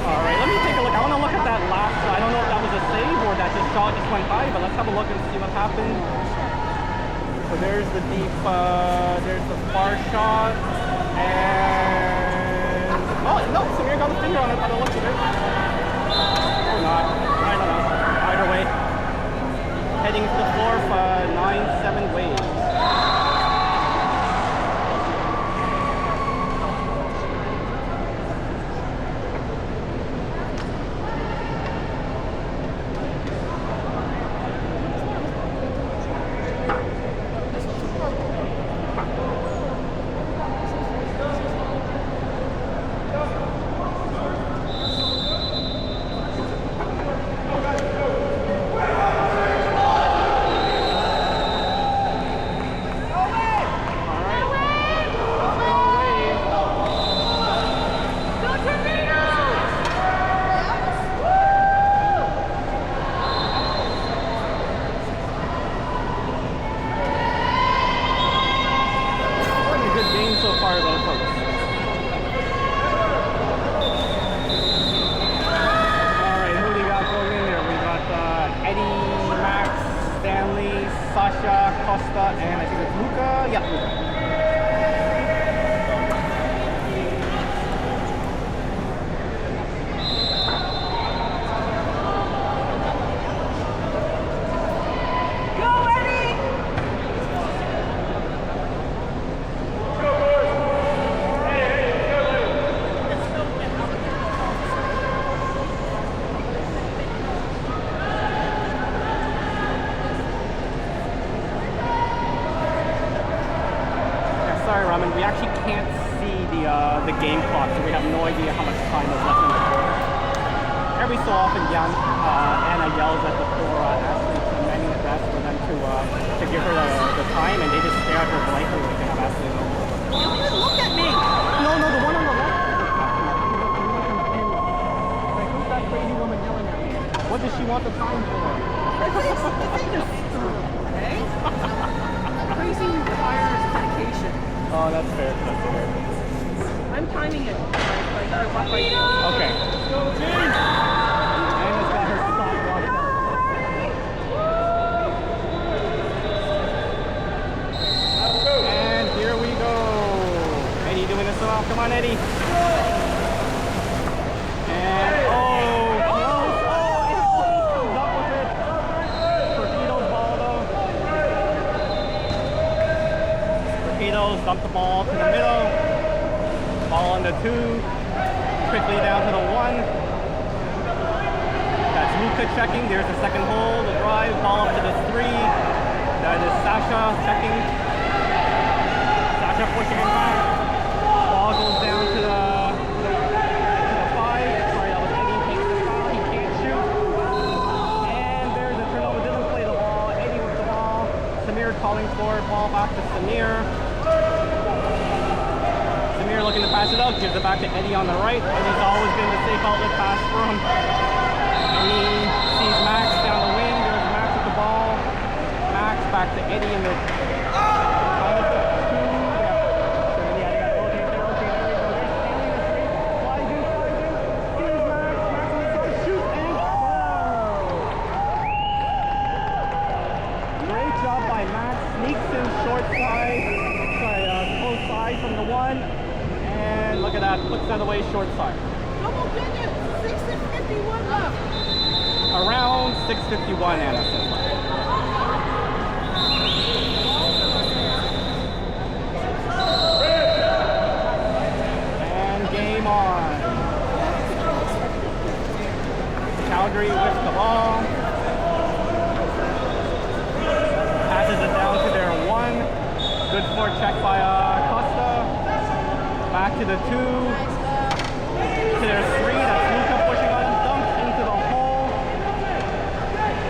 All right, let me take a look. I want to look at that last shot. I don't know if that was a save or that shot just went by, but let's have a look and see what happened. So there's the deep, there's the far shot, and oh no, Samir got a finger on it by the looks of it. Or not, I don't know. Either way, heading to the floor for 9-7 Waves. So far, though, folks. Alright, who do we got going in there? We got Eddie, Max, Stanley, Sasha, Costa, and I think it's Luca. Yeah, Luca. coming. We actually can't see the game clock, so we have no idea how much time is left in the quarter. Every so often, Anna yells at the floor, asking, commanding the best for them to give her the time, and they just stare at her blankly like they have absolutely no clue. Look at me. No, the one on the left. Like, who's that crazy woman yelling at me? What does she want the time for? Hey? Crazy requires dedication. Oh, that's fair. That's fair. I'm timing it. Like, I walk right here. Okay. Anna's got her stopwatch on. And here we go. Eddie doing this well. Come on, Eddie. And close. Oh, it almost comes up with it. Torpedoes ball though. Torpedoes dump the ball to the middle. Ball on the 2. Quickly down to the 1. That's Luka checking. There's the second hole. The drive. Ball up to the 3. That is Sasha checking. Sasha pushing him back. Ball goes down to the 5. Sorry, that was Eddie takes the foul. He can't shoot. And there's a turnover. Didn't play the ball. Eddie with the ball. Samir calling for it. Ball back to Samir. Samir looking to pass it out. Gives it back to Eddie on the right. Eddie's always been the safe outlet pass for him. Eddie sees Max down the wing. There's Max with the ball. Max back to Eddie in the close side from the 1, and look at that, puts that away short side. Oh my goodness, 6:51 left. Around 6:51, Anna says left. And game on. Calgary whips the ball. Passes it down to their 1. Good forward check by Costa. Back to the 2. To their 3. That's Luka pushing on him. Dumps into the hole.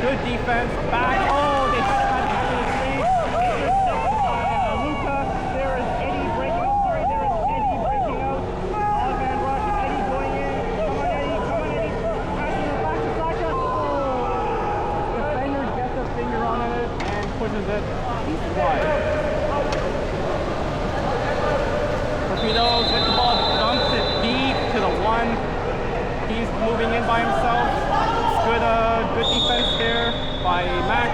Good defense. Back. Oh, they had that back to the 3. There's second by Luka. There is Eddie breaking out. Sorry, there is Eddie breaking out. All man rush. Eddie going in. Come on, Eddie. Come on, Eddie. Passing it back to Sasha. Oh. Defender gets a finger on it and pushes it wide. Torpedoes with the ball, dumps it deep to the 1. He's moving in by himself. Good defense there by Max.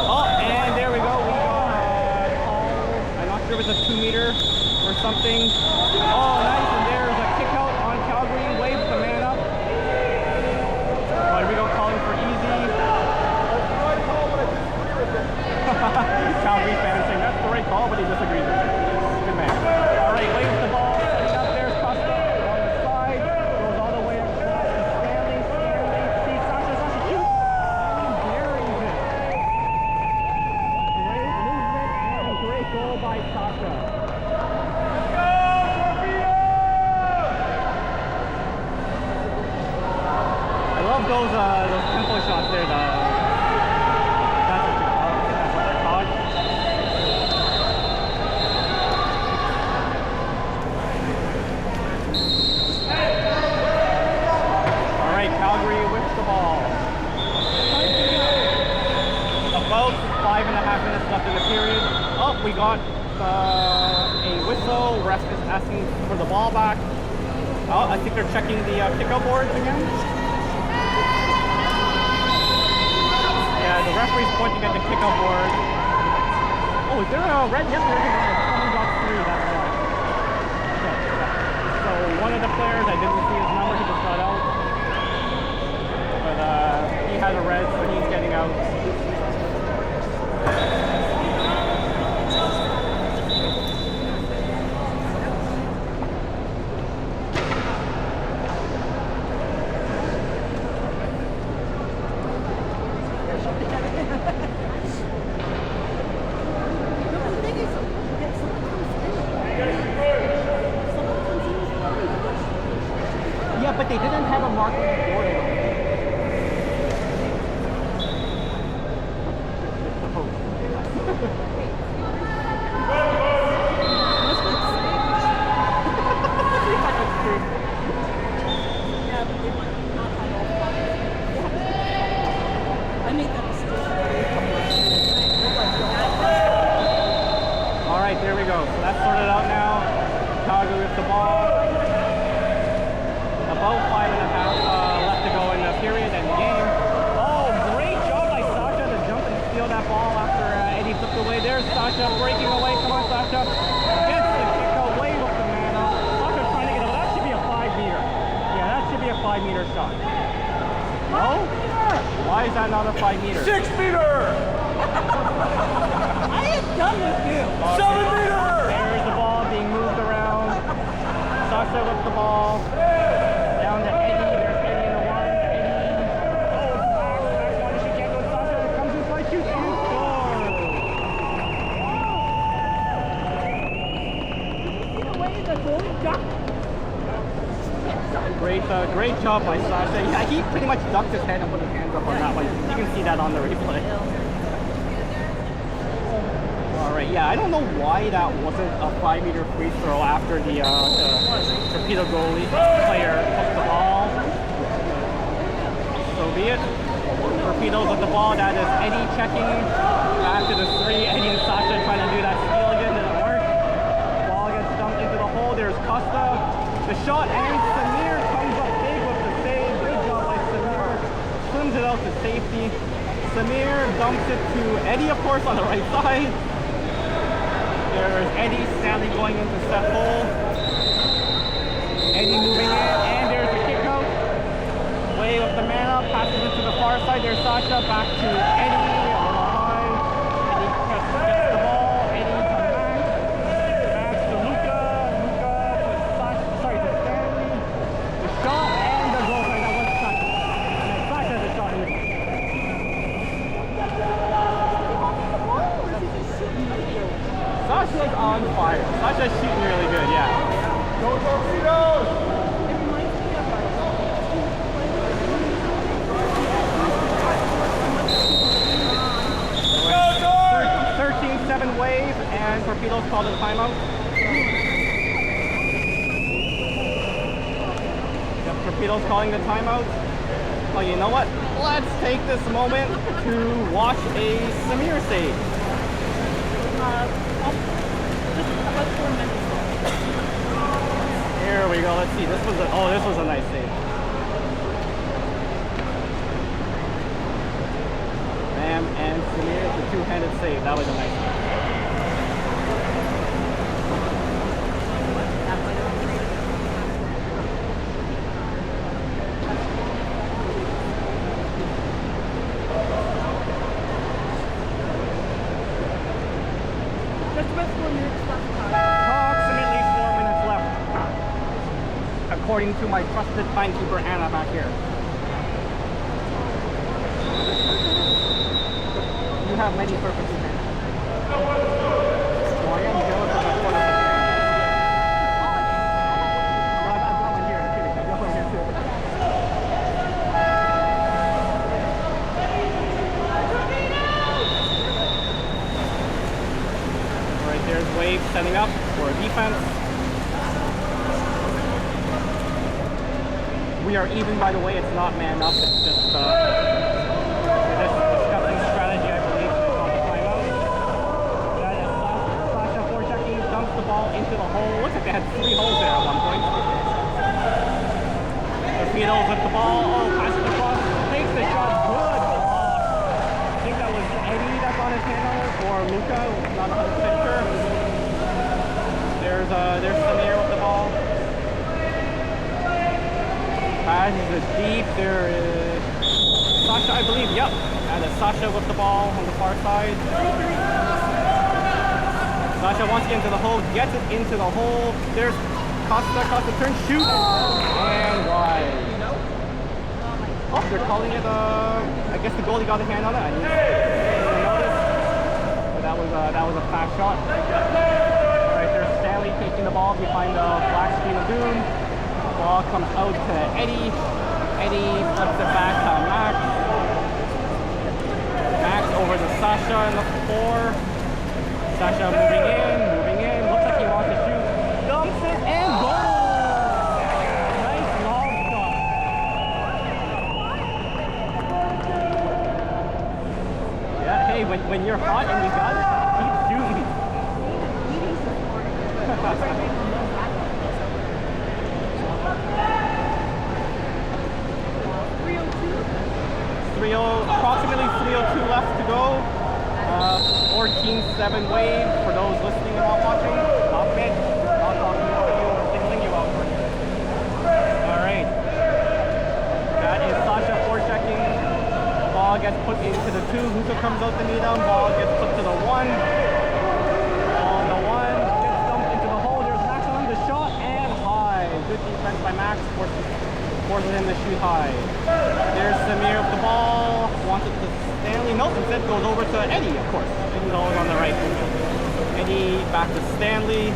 Oh, and there we go. We got I'm not sure if it's a 2-meter or something. Oh, nice. And there's a kick out on Calgary. Waves the man up. Here we go, calling for easy. Calgary fan saying that's the right call, but he disagrees with it. Good man. All right, waves the ball. Setting up. There's Costa on the side. Goes all the way across to Stanley. Sees Sasha. Sasha shoots. And buries it. Great movement and a great goal by Sasha. Let's go, Torpedoes! I love those tempo shots there. Calgary whips the ball. About 5.5 minutes left in the period. Oh, we got a whistle. Ref is asking for the ball back. Oh, I think they're checking the kickout boards again. Yeah, the referee's pointing at the kickout board. Oh, is there a red? Yes, there is. Someone got 3, that's why. Okay, yeah. So one of the players, I didn't see his number, he just got out. But he has a red, so he's getting out. but they didn't have a marker on the board. Must be safe. Yeah, but they might not have all five. I made that mistake. All right, there we go. So that's sorted out now. Chicago with the ball. About 5.5 left to go in the period and the game. Oh, great job by Sasha to jump and steal that ball after Eddie flipped away. There's Sasha breaking away. Come on, Sasha. Gets the kick away with the man up. Sasha's trying to get away. That should be a 5-meter. Yeah, that should be a 5-meter shot. No? Why is that not a 5-meter? 6-meter! I am done with you. 7-meter! There's the ball being moved around. Sasha with the ball. Down to Eddie. There's Eddie in the one. Eddie. Oh, back one. She can't go. Sasha comes inside, shoots, and scores. See the way the goalie ducked? Great job by Sasha. Yeah, he pretty much ducked his head and put his hands up on that one. You can see that on the replay. Alright, yeah, I don't know why that wasn't a 5-meter free throw after the Torpedo goalie player took the ball. So be it. Torpedoes with the ball. That is Eddie checking back to the 3. Eddie and Sasha trying to do that steal again. Didn't work. Ball gets dumped into the hole. There's Costa. The shot, and Samir comes up big with the save. Good job by Samir. Swims it out to safety. Samir dumps it to Eddie, of course, on the right side. There's Eddie sadly going into set hole. Eddie moving in, and there's the kick out. Way with the man up, passes it to the far side. There's Sasha, back to Eddie, a little high. Eddie gets the ball. Eddie comes back. Back to Luca. Luca to Sasha, sorry, to Stanley. The shot and the goal. Sorry, that was Sasha. And then Sasha the shot in the Sasha's on fire. Sasha's shooting really good, yeah. Go Torpedoes! It reminds me of Go Torp! 13-7 wave, and Torpedoes called a timeout. Yep, Torpedoes calling the timeout. Oh, you know what? Let's take this moment to watch a Samir save. just about 4 minutes. Here we go. Let's see. This was a nice save. Bam and Samir, the two-handed save. That was a nice save. Just about 4 minutes left. Approximately 4 minutes left, according to my trusted timekeeper Anna back here. You have many purposes, Anna. So I am jealous of my quarterback. I've got one here. I'm kidding. I've got one here too. Alright, there's Wave setting up for defense. We are even, by the way. It's not man up. It's just this discussing strategy, I believe. It's called the timeout. That is Sasha forechecking, dumps the ball into the hole. Looks like they had 3 holes there at one point. Torpedoes with the ball. Oh, passes across. Takes the shot. Good block. I think that was Eddie that got his hand on it, or Luca. Not 100% sure. There's Samir with the ball. Passes it deep. There is Sasha, I believe. Yep. And it's Sasha with the ball on the far side. Sasha wants to get into the hole, gets it into the hole. There's Costa. Costa turns, shoots, and wide. Oh, they're calling it. I guess the goalie got a hand on it. I didn't notice. But that was a fast shot. Right there's Stanley taking the ball behind the black screen lagoon. Ball comes out to Eddie. Eddie flips it back to Max. Max over to Sasha in the 4. Sasha moving in. Looks like he wants to shoot. Dumps it and goal! Nice lob shot. Yeah, hey, when you're hot and you got it, keep shooting. 3-0, approximately 3:02 left to go. 14-7 wave for those listening and not watching. Top mid, not talking about you or singling you out for you. Alright. That is Sasha forechecking. Ball gets put into the 2. Huka comes out to meet him. Ball gets put to the 1. Ball on the 1. Gets dumped into the hole. There's Max on the shot and high. Good defense by Max. Forces him to shoot high. There's Samir with the ball. Wants it to Stanley. Nope, instead goes over to Eddie, of course. Eddie going on the right. Eddie back to Stanley.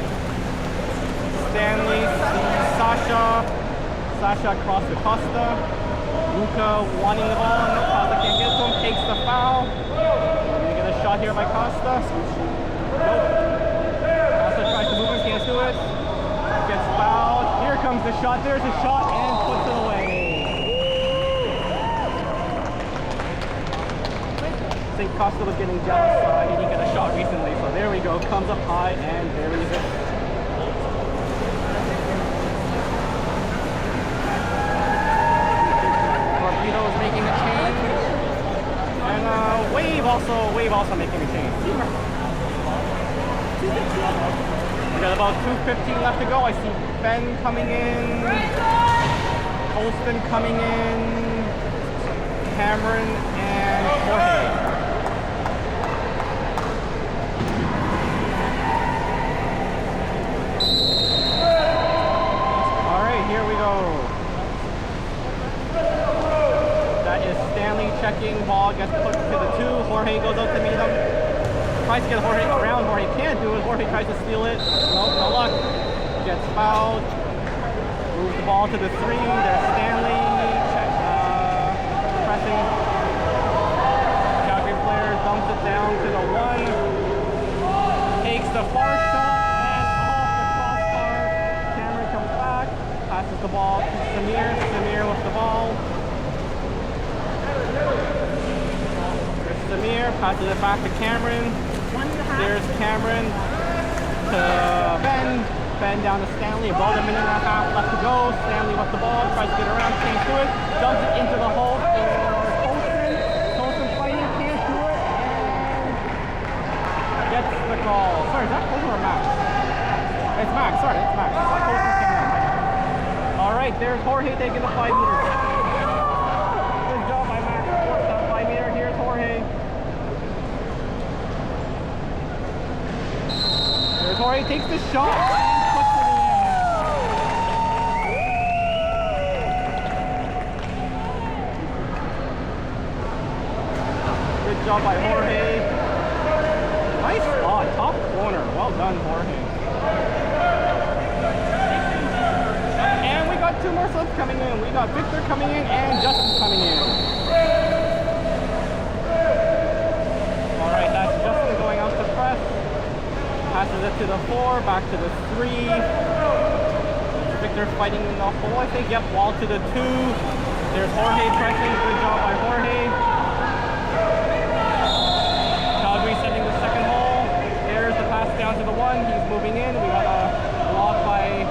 Stanley sees Sasha. Sasha across to Costa. Luca wanting the ball. No, Costa can't get to him. Takes the foul. Gonna get a shot here by Costa. Nope. Costa tries to move him, can't do it. Gets fouled. Here comes the shot. There's a shot and puts it away. I think Costa was getting jealous. He didn't get a shot recently. So there we go. Comes up high and buries it. Torpedoes making a change. And Wave also making a change. We got about 2:15 left to go. I see Ben coming in, Colston coming in, Cameron, and Jorge. Alright, here we go. That is Stanley checking. Ball gets put to the 2. Jorge goes out to meet him. Tries to get Jorge around. Jorge can't do it. Jorge tries to steal it. Nope, no luck. Gets fouled. Moves the ball to the 3. There's Stanley. Pressing. Calgary player dumps it down to the 1. Takes the far shot and off the crossbar. Cameron comes back. Passes the ball to Samir. Samir with the ball. There's Samir. Passes it back to Cameron. There's Cameron to Ben. Ben down to Stanley. About a minute and a half left to go. Stanley with the ball. Tries to get around. Can't do it. Dumps it into the hole for Colston. Colston fighting. Can't do it. And gets the call. Sorry, is that Colston or Max? It's Max. Sorry, it's Max. Colston came in. Alright, there's Jorge taking the 5 meters. Good job by Max. Forced that 5 meter. Here's Jorge. Jorge takes the shot and puts it in. Good job by Jorge. Nice spot, top corner. Well done, Jorge. And we got 2 more subs coming in. We got Victor coming in and Justin coming in. Alright, that's Justin going out to press. Passes it to the 4, back to the 3. Victor fighting in the hole, I think. Yep, wall to the 2. There's Jorge pressing. Good job by Jorge. Calgary sending the second hole. There's the pass down to the 1. He's moving in. We got a block by...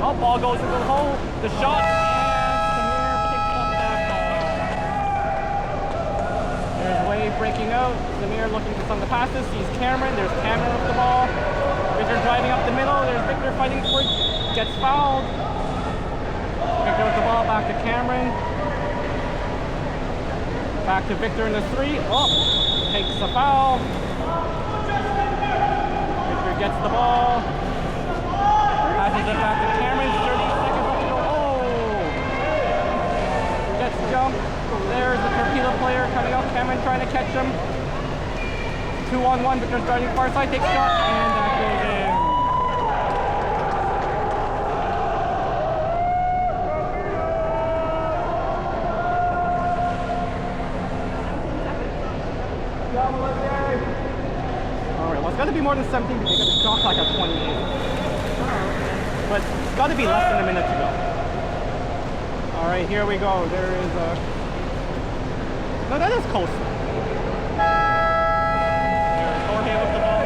Oh, ball goes into the hole. The shot. And Samir picks up that ball. There's Wave breaking out. Samir looking for some of the passes. Sees Cameron. There's Cameron with the ball. Victor driving up the middle. There's Victor fighting for it. Gets fouled. Victor with the ball. Back to Cameron. Back to Victor in the 3. Oh, takes the foul. Victor gets the ball. Passes it back to Cameron. 30 seconds left to go. Oh! Gets jumped. There's the Torpedo player coming out. Cameron trying to catch him. 2-on-1. Victor's driving far side. Takes shot. And that goes in. Alright, well it's got to be more than 17 because it shot like a 28. But it's got to be less than a minute to go. Alright, here we go. There is a... No, that is close. Jorge with the ball.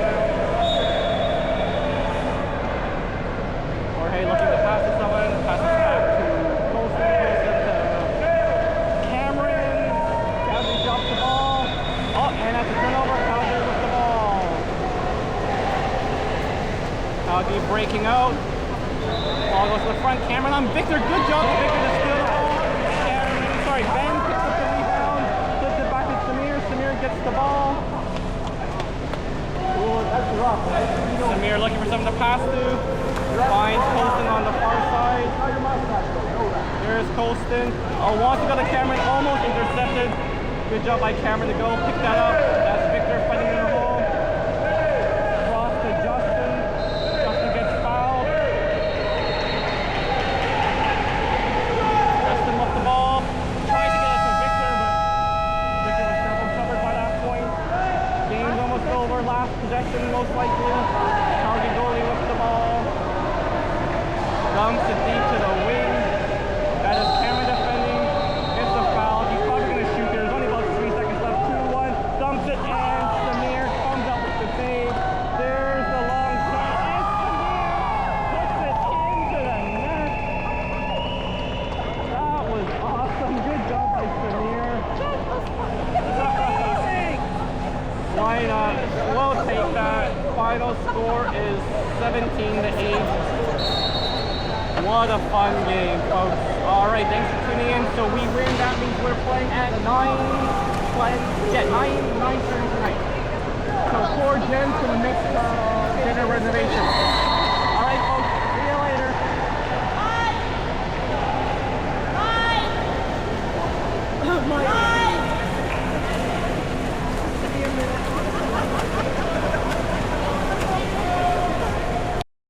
Jorge looking to pass to someone. Passes back to Colson. Colson to Cameron. Calgary drops the ball. Oh, and that's a turnover. Calgary with the ball. Calgary breaking out. Ball goes to the front. Cameron on Victor. Good job, Victor, to steal the ball. Cameron, sorry, Ben picks up the rebound. Flips it back to Samir. Samir gets the ball. Oh, that's rough, right? Samir looking for someone to pass to. Finds Colston on the far side. There's Colston. Oh, wants to go to Cameron. Almost intercepted. Good job by Cameron to go pick that up. That's Victor fighting in the hole. Cross to Justin. Justin gets fouled. Justin left the ball. Tries to get it to Victor, but Victor was double covered by that point. Game's almost over. Last possession, most likely. Calgary goalie with the ball. Dumps it deep to the wing. That is Cameron defending. It's a foul. He's probably going to shoot. There's only about 3 seconds left. 2-1. Dumps it, and Samir comes up with the save. There's the long shot, and Samir puts it into the net. That was awesome. Good job by Samir. Why not? We'll take that. Final score is 17-8. What a fun game, folks. Alright, thanks for tuning in. So we win. That means we're playing at 9:30 tonight. So poor Jen's gonna make dinner reservations.